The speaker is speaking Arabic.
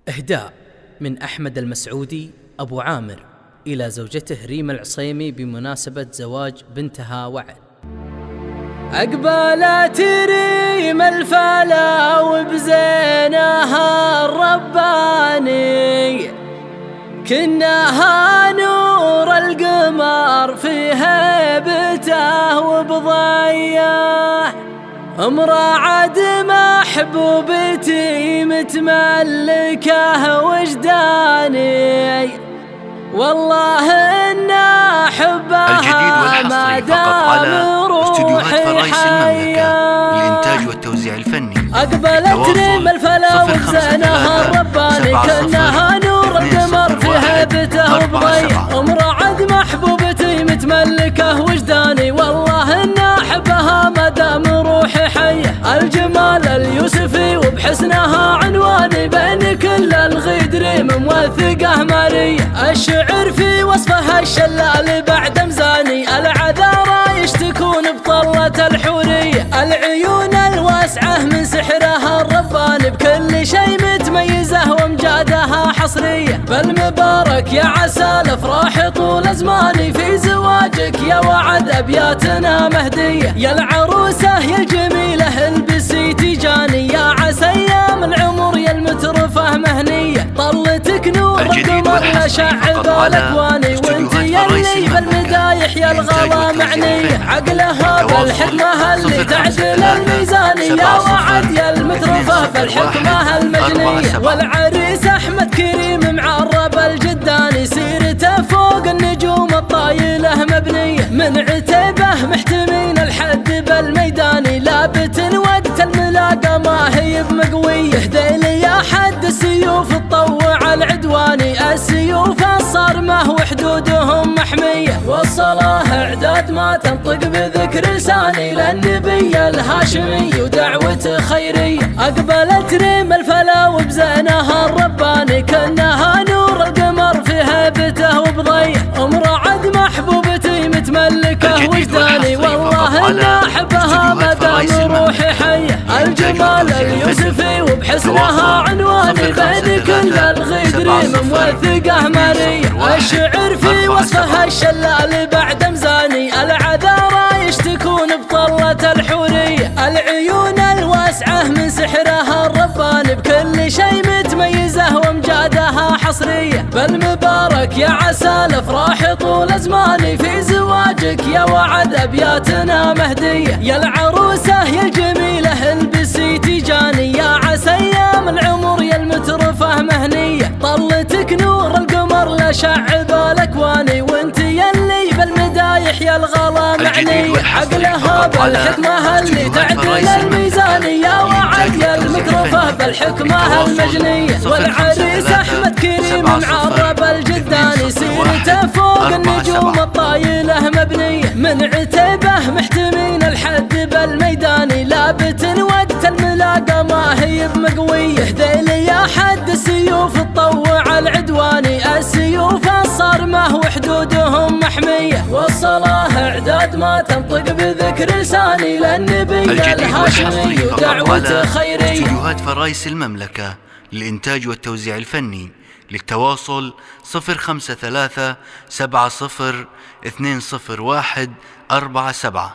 إهداء من أحمد المسعودي أبو عامر إلى زوجته ريم العصيمي بمناسبة زواج بنتها وعد. أقبلت ريم الفلا وبزينها الرباني، كناها نور القمر في هيبته وبضيه، امرأة محبوبتي متملكه وجداني، والله إنا أحبها ما دام روحي حية. للإنتاج والتوزيع الفني أقبلت ريم الفلا وبزينها الرباني، كأنها نور القمر في هيبته وبضيه، امرأة محبوبتي متملكه وجداني، والله إنا أحبها ما دام روحي حية. الجمال اليوسفي وبحسنها عنواني، بين كل الغيد ريم موثقه مارية، الشعر في وصفها الشلال بعد مزاني، العذارى يشتكون بطلة الحورية، العيون الواسعة من سحرها الرباني، بكل شيء متميزة وامجادها حصرية. فالمبارك يا عسى الافراح طول زماني، في زواجك يا وعد ابياتنا مهدية، يا العروسة يا الجميلة البسي تيجاني، يا عسى ايام العمر يا المترفة مهنية، طلتك نور القمر لشعب الاكواني، وانت يلي بالمدايح يا الغلا معنية، عقلها بالحكمة اللي تعدل الميزاني، يا وعد يا المترفة بالحكمة المجنية، والعريس احمد كريم معرب الجداني، سيرته فوق النجوم الطايلة مبنية، من عتيبه محتمين الحد بالميداني، لابت وقت الملاقى ما هي بمقوية، ذيل يا حد السيوف تطوع العدواني، السيوف الصارمة وحدودهم محمية، والصلاة اعداد ما تنطق بذكر لساني، للنبي الهاشمي ودعوة خيرية. أقبلت ريم الفلا وبزينها الرباني، كأنها نور القمر في هيبته وبضيه، امرأة محبوبتي متملكه وجداني، والله إنا أحبها ما دام روحي حية. الجمال اليوسفي وبحسنها عنواني، بين كل الغيد ريم موثقه مارية، الشعر في وصفها الشلال بعد مزاني، العذارى يشتكون بطلة الحورية، العيون الواسعة من سحرها الرباني، بكل شيء متميزة وامجادها حصرية. فالمبارك يا عسى الافراح طول زماني، في زواجك يا وعد ابياتنا مهدية، يا العروسة يا الجميلة البسي تيجاني، يا عسى ايام العمر يا المترفة مهنية، طلتك نور القمر لشعب الاكواني، وانت يلي بالمدايح يا الغلا معني، عقلها بالحكمة اللي تعدل الميزاني، يا وعد يا المترفة بالحكمة المجنية، والعريس احمد كريم معرب الجداني، سيرته فوق النجوم الطايلة مبنية، من عتيبه محتمين الحد بالميداني، لابت وقت الملاقى ما هي بمقوية، ذيل يا حد السيوف تطوع العدواني، السيوف الصارمة وحدودهم محمية، والصلاة اعداد ما تنطق بذكر لساني، للنبي الهاشمي ودعوة خيرية. استديوهات فرايس المملكة للإنتاج والتوزيع الفني، للتواصل 053 70 201 47.